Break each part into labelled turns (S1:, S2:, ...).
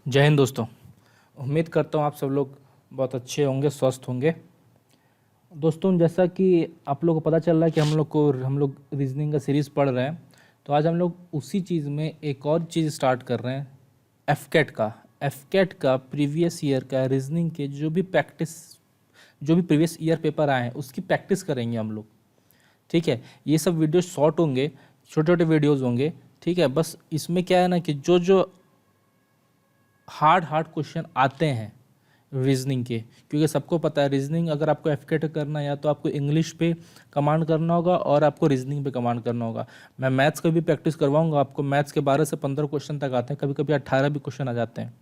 S1: जय हिंद दोस्तों। उम्मीद करता हूँ आप सब लोग बहुत अच्छे होंगे, स्वस्थ होंगे। दोस्तों, जैसा कि आप लोगों को पता चल रहा है कि हम लोग रीजनिंग का सीरीज़ पढ़ रहे हैं, तो आज हम लोग उसी चीज़ में एक और चीज़ स्टार्ट कर रहे हैं। एफकेट का प्रीवियस ईयर का रीजनिंग के जो भी प्रीवियस ईयर पेपर आए हैं उसकी प्रैक्टिस करेंगे हम लोग। ठीक है, ये सब वीडियो शॉर्ट होंगे, छोटे छोटे वीडियोज़ होंगे। ठीक है, बस इसमें क्या है ना कि जो जो हार्ड क्वेश्चन आते हैं रीजनिंग के, क्योंकि सबको पता है रीजनिंग अगर आपको एफकेट करना है या तो आपको इंग्लिश पे कमांड करना होगा और आपको रीजनिंग पे कमांड करना होगा। मैं मैथ्स का भी प्रैक्टिस करवाऊंगा आपको। मैथ्स के 12 से 15 क्वेश्चन तक आते हैं, कभी कभी 18 भी क्वेश्चन आ जाते हैं,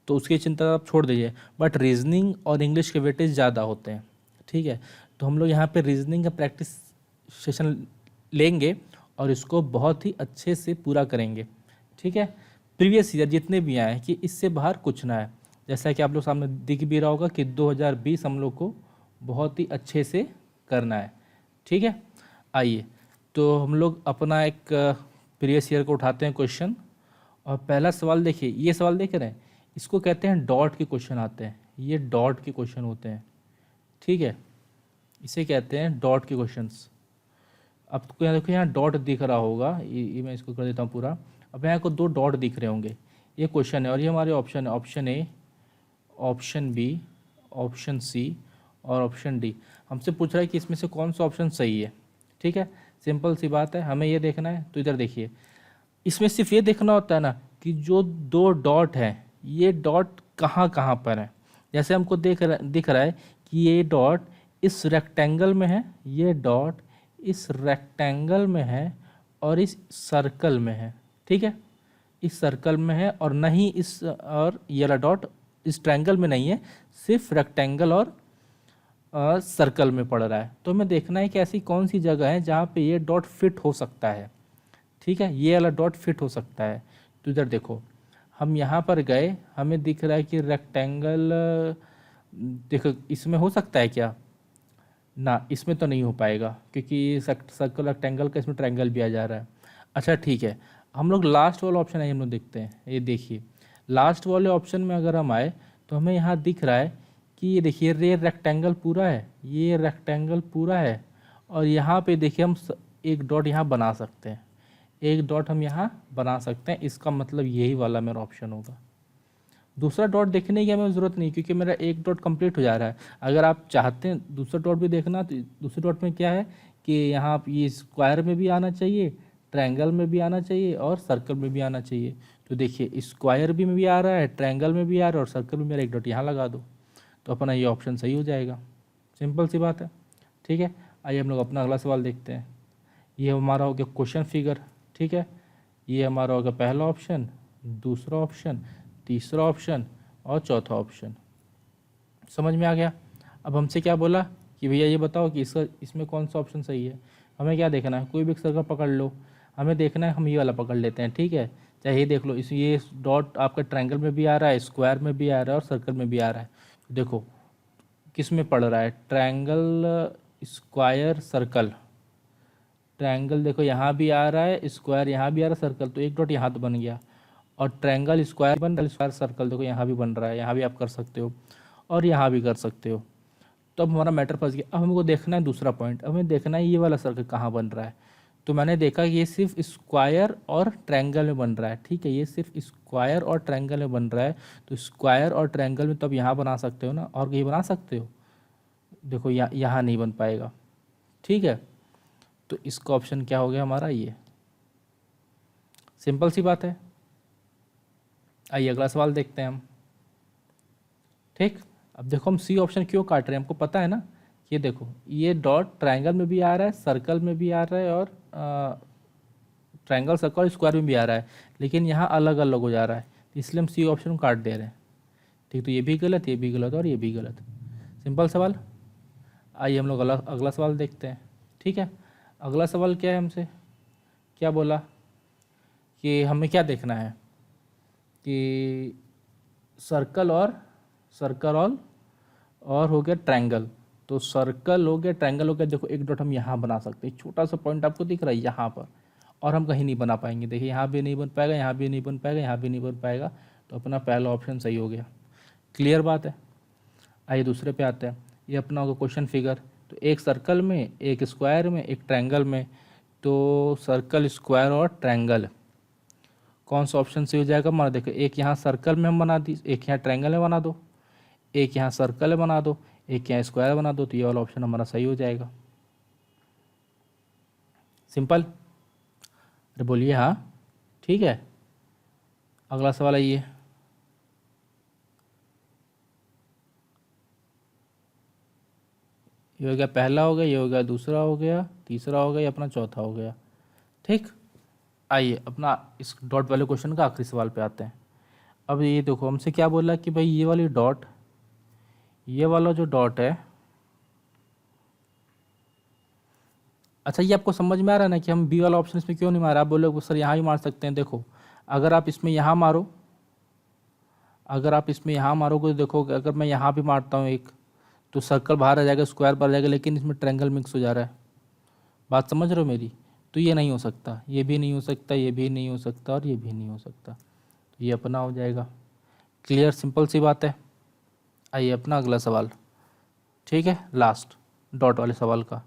S1: तो उसकी चिंता आप छोड़ दीजिए। बट रीजनिंग और इंग्लिश के वेटेज ज़्यादा होते हैं। ठीक है, तो हम लोग यहाँ पर रीजनिंग का प्रैक्टिस सेशन लेंगे और इसको बहुत ही अच्छे से पूरा करेंगे। ठीक है, प्रीवियस ईयर जितने भी आए कि इससे बाहर कुछ ना है। जैसा कि आप लोग सामने दिख भी रहा होगा कि 2020 हम लोग को बहुत ही अच्छे से करना है। ठीक है, आइए तो हम लोग अपना एक प्रीवियस ईयर को उठाते हैं क्वेश्चन। और पहला सवाल देखिए, ये सवाल देख रहे हैं, इसको कहते हैं डॉट के क्वेश्चन आते हैं। ये डॉट के क्वेश्चन होते हैं। ठीक है, इसे कहते हैं डॉट के क्वेश्चंस। आपको यहाँ देखो, यहाँ डॉट दिख रहा होगा, ये मैं इसको कर देता हूँ पूरा। अब यहाँ को 2 डॉट दिख रहे होंगे, ये क्वेश्चन है और ये हमारे ऑप्शन है, option A, option B, option C और ऑप्शन डी। हमसे पूछ रहा है कि इसमें से कौन सा ऑप्शन सही है। ठीक है, सिंपल सी बात है, हमें ये देखना है। तो इधर देखिए, इसमें सिर्फ ये देखना होता है ना कि जो 2 डॉट हैं ये डॉट कहाँ कहाँ पर है। जैसे हमको दिख रहा है कि ये डॉट इस रेक्टेंगल में है, ये डॉट इस रेक्टेंगल में है और इस सर्कल में है। ठीक है, इस सर्कल में है और नहीं इस, और ये वाला डॉट इस ट्रायंगल में नहीं है, सिर्फ रेक्टेंगल और सर्कल में पड़ रहा है। तो हमें देखना है कि ऐसी कौन सी जगह है जहाँ पे ये डॉट फिट हो सकता है। ठीक है, ये वाला डॉट फिट हो सकता है। तो इधर देखो, हम यहाँ पर गए, हमें दिख रहा है कि रेक्टेंगल, देखो इसमें हो सकता है क्या ना, इसमें तो नहीं हो पाएगा क्योंकि सर्कल रेक्टेंगल का इसमें ट्रायंगल भी आ जा रहा है। अच्छा ठीक है, हम लोग लास्ट वाला ऑप्शन है, हम लोग देखते हैं। ये देखिए, लास्ट वाले ऑप्शन में अगर हम आए तो हमें यहाँ दिख रहा है कि ये देखिए, ये रेक्टेंगल पूरा है, ये रेक्टेंगल पूरा है और यहाँ पे देखिए हम एक डॉट यहाँ बना सकते हैं, एक डॉट हम यहाँ बना सकते हैं। इसका मतलब यही वाला मेरा ऑप्शन होगा। दूसरा डॉट देखने की हमें ज़रूरत नहीं क्योंकि मेरा एक डॉट कंप्लीट हो जा रहा है। अगर आप चाहते हैं दूसरा डॉट भी देखना तो दूसरे डॉट में क्या है कि यहाँ ये स्क्वायर में भी आना चाहिए, ट्रायंगल में भी आना चाहिए और सर्कल में भी आना चाहिए। तो देखिए, स्क्वायर भी में भी आ रहा है, ट्रायंगल में भी आ रहा है और सर्कल में मेरा एक डॉट यहाँ लगा दो, तो अपना ये ऑप्शन सही हो जाएगा। सिंपल सी बात है। ठीक है, आइए हम लोग अपना अगला सवाल देखते हैं। ये हमारा हो गया क्वेश्चन फिगर। ठीक है, ये हमारा होगा पहला ऑप्शन, दूसरा ऑप्शन, तीसरा ऑप्शन और चौथा ऑप्शन। समझ में आ गया। अब हमसे क्या बोला कि भैया ये बताओ कि इसमें कौन सा ऑप्शन सही है। हमें क्या देखना है, कोई भी सर्कल पकड़ लो, हमें देखना है, हम ये वाला पकड़ लेते हैं। ठीक है, चाहे ये देख लो, ये डॉट आपका ट्रायंगल में भी आ रहा है, स्क्वायर में भी आ रहा है और सर्कल में भी आ रहा है। देखो किस में पड़ रहा है, ट्रायंगल, स्क्वायर, सर्कल। ट्रायंगल देखो यहाँ भी आ रहा है, स्क्वायर यहाँ भी आ रहा है, सर्कल, तो एक डॉट यहाँ तो बन गया। और ट्रायंगल स्क्वायर बन रहा है, स्क्वायर सर्कल देखो यहाँ भी बन रहा है, यहाँ भी आप कर सकते हो और यहाँ भी कर सकते हो। तो अब हमारा मैटर फंस गया। अब हमको देखना है दूसरा पॉइंट, हमें देखना है ये वाला सर्कल कहाँ बन रहा है। तो मैंने देखा कि ये सिर्फ स्क्वायर और ट्रायंगल में बन रहा है। ठीक है, ये सिर्फ स्क्वायर और ट्रायंगल में बन रहा है, तो स्क्वायर और ट्रायंगल में तो अब यहाँ बना सकते हो ना, और कहीं बना सकते हो। देखो यहाँ नहीं बन पाएगा। ठीक है, तो इसका ऑप्शन क्या हो गया हमारा, ये। सिंपल सी बात है। आइए अगला सवाल देखते हैं हम। ठीक, अब देखो हम सी ऑप्शन क्यों काट रहे हैं, हमको पता है ना। ये देखो, ये डॉट ट्रायंगल में भी आ रहा है, सर्कल में भी आ रहा है और ट्रायंगल, सर्कल, स्क्वायर में भी आ रहा है, लेकिन यहाँ अलग अलग हो जा रहा है, इसलिए हम सी ऑप्शन काट दे रहे हैं। ठीक, तो ये भी गलत, ये भी गलत और ये भी गलत। सिंपल सवाल। आइए हम लोग अगला सवाल देखते हैं। ठीक है, अगला सवाल क्या है, हमसे क्या बोला कि हमें क्या देखना है कि सर्कल और हो गया ट्रायंगल। तो सर्कल हो गया, ट्रायंगल हो गया। देखो एक डॉट हम यहाँ बना सकते हैं, छोटा सा पॉइंट आपको दिख रहा है यहाँ पर, और हम कहीं नहीं बना पाएंगे। देखिए यहाँ भी नहीं बन पाएगा, यहाँ भी नहीं बन पाएगा, यहाँ भी नहीं बन पाएगा, तो अपना पहला ऑप्शन सही हो गया। क्लियर बात है। आइए दूसरे पे आते हैं। ये अपना होगा क्वेश्चन फिगर। तो एक सर्कल में, एक स्क्वायर में, एक ट्रायंगल में, तो सर्कल, स्क्वायर और ट्रायंगल, कौन सा ऑप्शन सही हो जाएगा? मान देखो, एक यहाँ सर्कल में हम बना दी, एक यहाँ ट्रायंगल में बना दो, एक यहाँ सर्कल में बना दो, एक यहाँ स्क्वायर बना दो, तो ये वाला ऑप्शन हमारा सही हो जाएगा। सिंपल। अरे बोलिए हाँ, ठीक है। अगला सवाल आइए। ये हो गया पहला, हो गया ये, हो गया दूसरा, हो गया तीसरा, हो गया ये अपना चौथा हो गया। ठीक। आइए अपना इस डॉट वाले क्वेश्चन का आखिरी सवाल पे आते हैं। अब ये देखो, हमसे क्या बोला कि भाई ये वाली डॉट, ये वाला जो डॉट है, अच्छा ये आपको समझ में आ रहा है ना कि हम बी वाला ऑप्शन इसमें क्यों नहीं मारा? आप बोलोगे सर यहाँ ही मार सकते हैं। देखो, अगर आप इसमें यहाँ मारो, अगर आप इसमें यहाँ मारोगे तो देखोगे, अगर मैं यहाँ भी मारता हूँ एक, तो सर्कल बाहर आ जाएगा, स्क्वायर बाहर आ जाएगा, लेकिन इसमें ट्रायंगल मिक्स हो जा रहा है। बात समझ रहे हो मेरी? तो ये नहीं हो सकता, ये भी नहीं हो सकता, ये भी नहीं हो सकता, और ये भी नहीं हो सकता। तो ये अपना हो जाएगा। क्लियर, सिंपल सी बात है। आइए अपना अगला सवाल। ठीक है, लास्ट डॉट वाले सवाल का।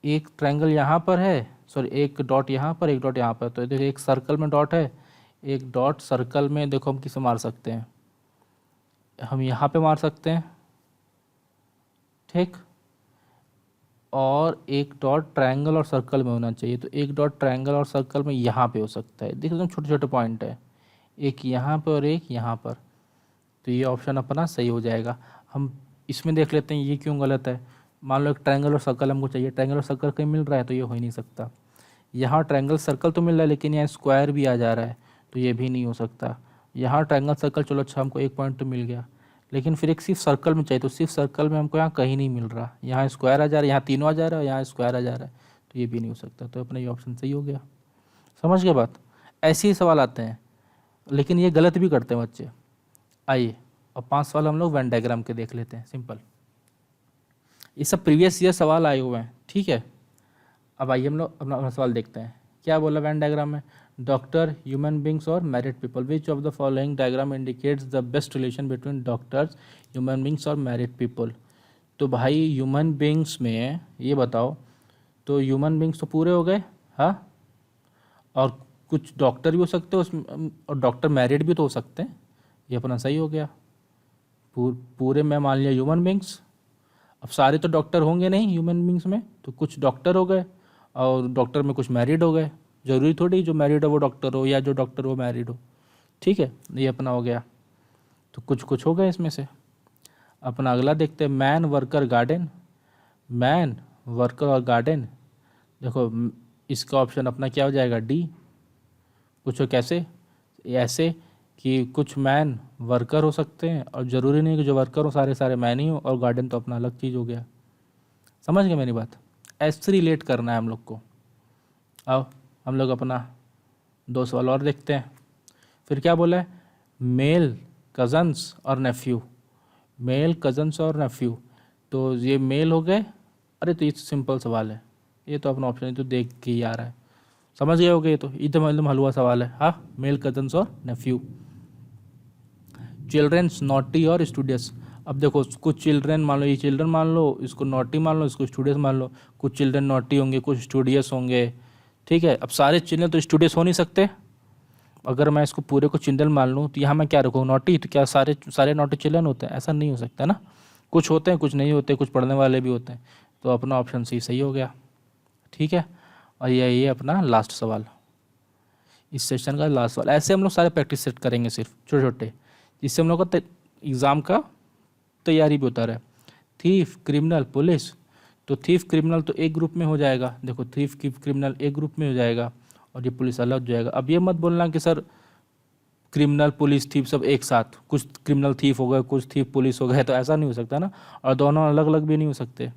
S1: एक ट्रायंगल यहाँ पर है, सॉरी एक डॉट यहाँ पर, एक डॉट यहाँ पर। तो देखो एक सर्कल में डॉट है, एक डॉट सर्कल में, देखो हम किसे मार सकते हैं, हम यहाँ पे मार सकते हैं। ठीक। और एक डॉट ट्रायंगल और सर्कल में होना चाहिए। तो एक डॉट ट्रायंगल और सर्कल में यहाँ पे हो सकता है। देखो एकदम छोटे छोटे पॉइंट है, एक यहाँ पर और एक यहाँ पर। तो ये ऑप्शन अपना सही हो जाएगा। हम इसमें देख लेते हैं ये क्यों गलत है। मान लो एक ट्रायंगल और सर्कल हमको चाहिए, ट्रायंगल और सर्कल कहीं मिल रहा है, तो ये हो ही नहीं सकता। यहाँ ट्रायंगल सर्कल तो मिल रहा है, लेकिन यहाँ स्क्वायर भी आ जा रहा है, तो ये भी नहीं हो सकता। यहाँ ट्रायंगल सर्कल, चलो अच्छा हमको एक पॉइंट तो मिल गया, लेकिन फिर एक सिर्फ सर्कल में चाहिए, तो सिर्फ सर्कल में हमको यहाँ कहीं नहीं मिल रहा। यहाँ स्क्वायर आ जा रहा है, यहाँ तीनों आ जा रहा है, यहाँ स्क्वायर आ जा रहा है, तो ये भी नहीं हो सकता। तो अपना ये ऑप्शन सही हो गया। समझ गए बात? ऐसे ही सवाल आते हैं, लेकिन ये गलत भी करते हैं बच्चे। आइए अब 5 सवाल हम लोग वेन डायग्राम के देख लेते हैं। सिंपल, ये सब प्रीवियस ईयर सवाल आए हुए हैं। ठीक है, अब आइए हम लोग अपना सवाल देखते हैं। क्या बोला वेन डायग्राम में? डॉक्टर, ह्यूमन बींग्स और married people, which of the following diagram indicates the best relation between doctors, human beings और मैरिड पीपल। तो भाई ह्यूमन बींग्स में ये बताओ, तो ह्यूमन बींग्स तो पूरे हो गए, हाँ, और कुछ डॉक्टर भी हो सकते हैं उसमें, और डॉक्टर मैरिड भी तो हो सकते हैं। ये अपना सही हो गया। पूरे में मान लिया ह्यूमन बींग्स। अब सारे तो डॉक्टर होंगे नहीं ह्यूमन बींग्स में, तो कुछ डॉक्टर हो गए, और डॉक्टर में कुछ मैरिड हो गए। ज़रूरी थोड़ी जो मैरिड हो वो डॉक्टर हो, या जो डॉक्टर हो मैरिड हो। ठीक है, ये अपना हो गया। तो कुछ कुछ हो गए इसमें से। अपना अगला देखते हैं, man, worker, garden. Man, worker और गार्डन। देखो इसका ऑप्शन अपना क्या हो जाएगा? डी। पूछो कैसे? ऐसे कि कुछ मैन वर्कर हो सकते हैं, और ज़रूरी नहीं कि जो वर्कर हो सारे सारे मैन ही हो, और गार्डन तो अपना अलग चीज़ हो गया। समझ गए मेरी बात? ऐसे रिलेट करना है हम लोग को। आओ हम लोग अपना 2 सवाल और देखते हैं। फिर क्या बोला है? मेल कज़न्स और नेफ्यू। मेल कज़न्स और नेफ्यू, तो ये मेल हो गए। अरे तो ये तो सिंपल सवाल है, ये तो अपना ऑप्शन तो देख के ही आ रहा है। समझ गए होगे? ये तो एकदम हलवा सवाल है। हाँ, मेल कज़न्स और नेफ्यू। चिल्ड्रेंस, नॉटी और स्टूडियस। अब देखो कुछ चिल्ड्रेन मान लो, ये चिल्ड्रन मान लो, इसको नॉटी मान लो, इसको स्टूडियस मान लो। कुछ चिल्ड्रन नॉटी होंगे, कुछ स्टूडियस होंगे। ठीक है, अब सारे चिल्ड्रन तो स्टूडियस हो नहीं सकते। अगर मैं इसको पूरे को चिल्ड्रन मान लूँ, तो यहाँ मैं क्या रखूँ? नॉटी। तो क्या सारे सारे नॉटी चिल्ड्रन होते हैं? ऐसा नहीं हो सकता ना। कुछ होते हैं, कुछ नहीं होते, कुछ पढ़ने वाले भी होते हैं। तो अपना ऑप्शन सी सही हो गया। ठीक है, और ये अपना लास्ट सवाल, इस सेशन का लास्ट सवाल। ऐसे हम लोग सारे प्रैक्टिस सेट करेंगे, सिर्फ छोटे छोटे, जिससे हम लोग का एग्ज़ाम का तैयारी भी होता रहे। Thief, criminal, police. तो थीफ क्रिमिनल तो एक ग्रुप में हो जाएगा। देखो थीफ क्रिमिनल एक ग्रुप में हो जाएगा, और ये पुलिस अलग हो जाएगा। अब ये मत बोलना कि सर क्रिमिनल, पुलिस, थीफ सब एक साथ, कुछ क्रिमिनल थीफ हो गए, कुछ थीफ पुलिस हो गए, तो ऐसा नहीं हो सकता ना। और दोनों अलग अलग भी नहीं हो सकते।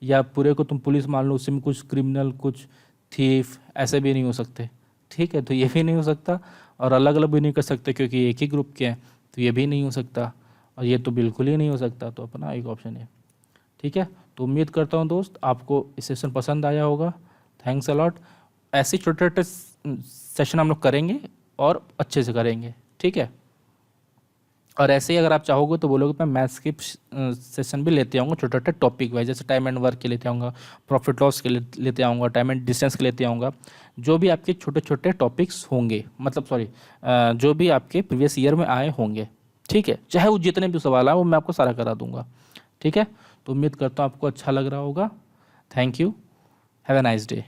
S1: या पूरे को तुम पुलिस मान लो, उसी में कुछ क्रिमिनल, कुछ थीफ, ऐसे भी नहीं हो सकते। ठीक है, तो ये भी नहीं हो सकता, और अलग अलग भी नहीं कर सकते क्योंकि एक ही ग्रुप के हैं, तो ये भी नहीं हो सकता, और ये तो बिल्कुल ही नहीं हो सकता। तो अपना एक ऑप्शन है। ठीक है, तो उम्मीद करता हूँ दोस्त आपको इस सेशन पसंद आया होगा। Thanks a lot. ऐसे छोटे छोटे सेशन हम लोग करेंगे और अच्छे से करेंगे। ठीक है। और ऐसे ही अगर आप चाहोगे तो बोलोगे मैं मैथ्स के सेशन भी लेते आऊँगा छोटे छोटे टॉपिक वाइज, जैसे टाइम एंड वर्क के लेते आऊँगा, प्रॉफिट लॉस के लेते आऊँगा, टाइम एंड डिस्टेंस के लेते आऊँगा। जो भी आपके छोटे छोटे टॉपिक्स होंगे, मतलब सॉरी, जो भी आपके प्रीवियस ईयर में आए होंगे, ठीक है, चाहे वो जितने भी सवाल आए वो मैं आपको सारा करा दूंगा। ठीक है, तो उम्मीद करता हूँ आपको अच्छा लग रहा होगा। Thank you, have a nice day.